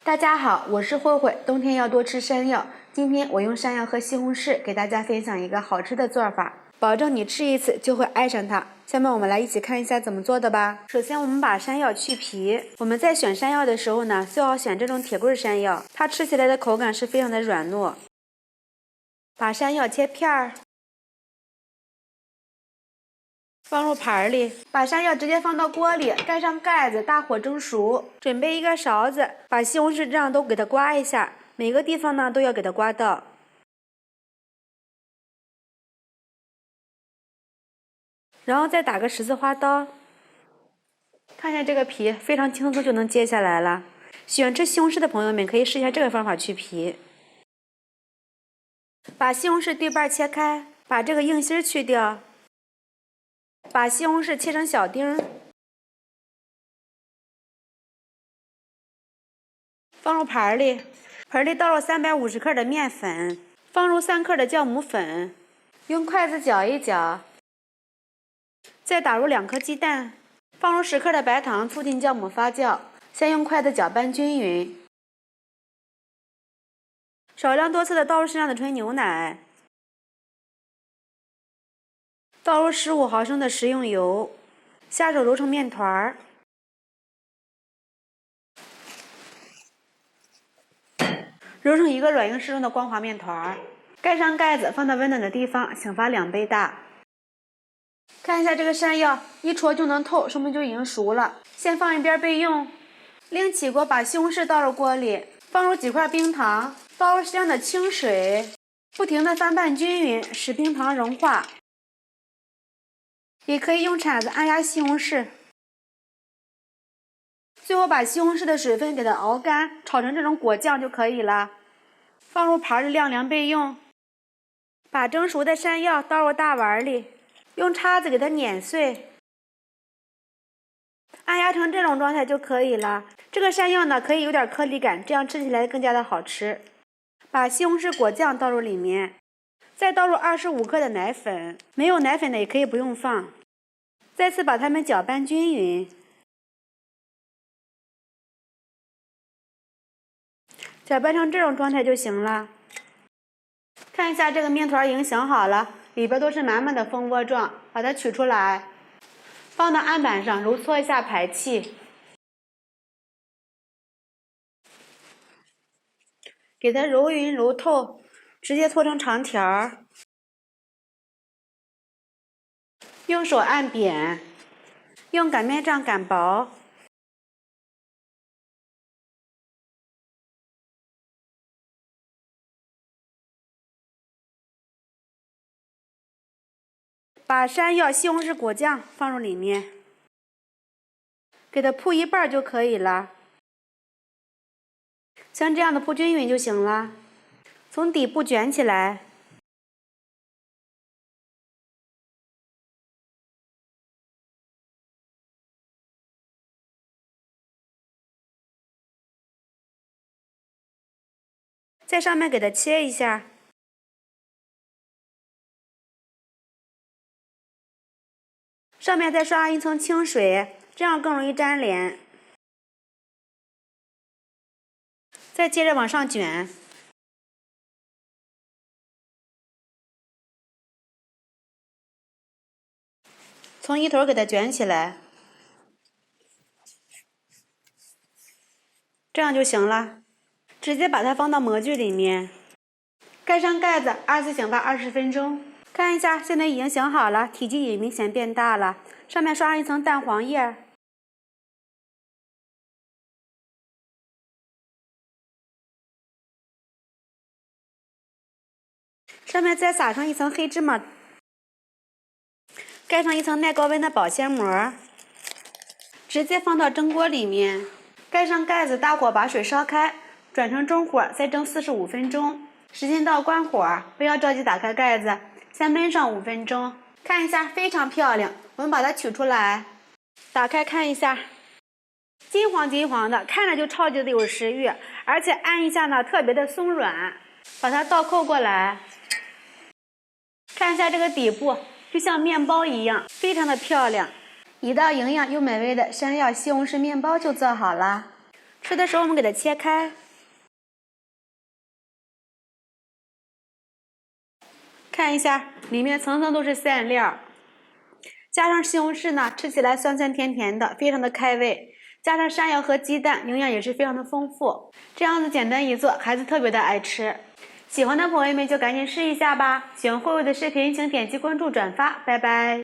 大家好，我是慧慧。冬天要多吃山药。今天我用山药和西红柿给大家分享一个好吃的做法，保证你吃一次就会爱上它。下面我们来一起看一下怎么做的吧。首先我们把山药去皮。我们在选山药的时候呢，最好选这种铁棍山药，它吃起来的口感是非常的软糯。把山药切片儿，放入盘里，把山药直接放到锅里，盖上盖子，大火蒸熟。准备一个勺子，把西红柿这样都给它刮一下，每个地方呢都要给它刮到。然后再打个十字花刀，看一下这个皮非常轻松就能揭下来了。喜欢吃西红柿的朋友们可以试一下这个方法去皮。把西红柿对半切开，把这个硬芯去掉。把西红柿切成小丁，放入盘里。盆里倒入350克的面粉，放入3克的酵母粉，用筷子搅一搅。再打入2颗鸡蛋，放入10克的白糖，促进酵母发酵。先用筷子搅拌均匀。少量多次的倒入适量的纯牛奶，倒入15毫升的食用油，下手揉成面团，揉成一个软硬适中的光滑面团。盖上盖子，放到温暖的地方，醒发2倍大。看一下这个山药，一戳就能透，说明就已经熟了。先放一边备用。另起锅，把西红柿倒入锅里，放入几块冰糖，倒入适量的清水，不停地翻拌均匀，使冰糖融化。也可以用铲子按压西红柿。最后把西红柿的水分给它熬干，炒成这种果酱就可以了。放入盘里晾凉备用。把蒸熟的山药倒入大碗里，用叉子给它碾碎，按压成这种状态就可以了。这个山药呢可以有点颗粒感，这样吃起来更加的好吃。把西红柿果酱倒入里面，再倒入25克的奶粉，没有奶粉的也可以不用放。再次把它们搅拌均匀，搅拌成这种状态就行了。看一下这个面团已经醒好了，里边都是满满的蜂窝状，把它取出来，放到案板上揉搓一下排气，给它揉匀揉透，直接搓成长条，用手按扁，用擀面杖擀薄。把山药、西红柿果酱放入里面，给它铺一半就可以了。像这样的铺均匀就行了。从底部卷起来，在上面给它切一下。上面再刷上一层清水，这样更容易粘连。再接着往上卷，从一头给它卷起来，这样就行了。直接把它放到模具里面，盖上盖子，2次醒发20分钟。看一下，现在已经醒好了，体积也明显变大了。上面刷上一层蛋黄液，上面再撒上一层黑芝麻，盖上一层耐高温的保鲜膜，直接放到蒸锅里面，盖上盖子，大火把水烧开，转成中火，再蒸45分钟。时间到关火，不要着急打开盖子，先焖上5分钟。看一下，非常漂亮。我们把它取出来，打开看一下，金黄金黄的，看着就超级的有食欲，而且按一下呢特别的松软。把它倒扣过来，看一下这个底部，就像面包一样，非常的漂亮。一道营养又美味的山药西红柿面包就做好了。吃的时候我们给它切开，看一下里面层层都是馅料，加上西红柿呢，吃起来酸酸甜甜的，非常的开胃。加上山药和鸡蛋，营养也是非常的丰富。这样子简单一做，孩子特别的爱吃。喜欢的朋友们就赶紧试一下吧。喜欢慧慧的视频，请点击关注、转发，拜拜。